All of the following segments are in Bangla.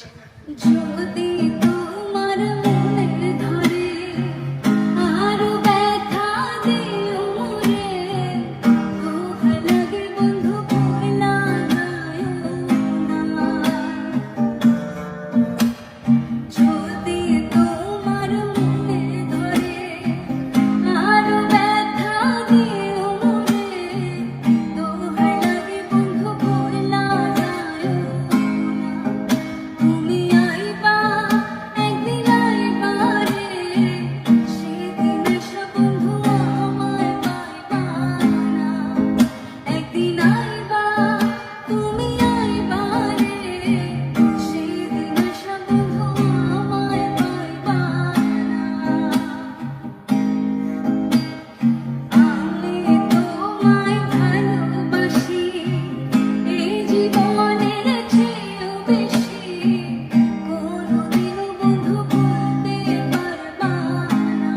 যদি তোমার মনের ধরে আরো ব্যথা দিও মোরে, দোহা লাগে বন্ধু ভুইলা যাইও না। যদি তোমার মনের ধরে আরো ব্যথা দিও মোরে, দোহা লাগে বন্ধু ভুইলা যাইও না। তুমি আইবা একদিন আইবা রে, সেদিন এসে বন্ধু আমায় পাইবা না। একদিন আইবা তুমি আইবা রে, সেদিন এসে বন্ধু আমায় পাইবা না। আমি তোমায় ভালোবাসি এই জীবনের চেয়েও বেশি, কোনোদিনও বন্ধু ভুলতে পারবা না।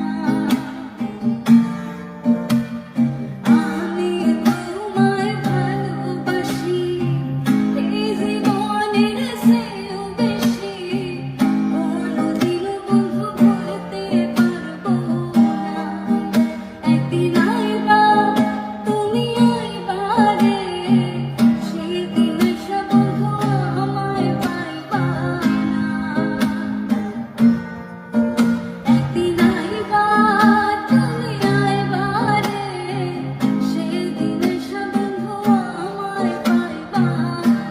আমি তোমায় ভালোবাসি এই জীবনের চেয়েও বেশি, কোনোদিনও বন্ধু ভুলতে পারবো না। একদিন আইবা তুমি আইবা রে, সেদিন এসে বন্ধু আমায় পাইবা না। একদিন আইবা তুমি আইবা রে, সেদিন এসে বন্ধু আমায় পাইবা না।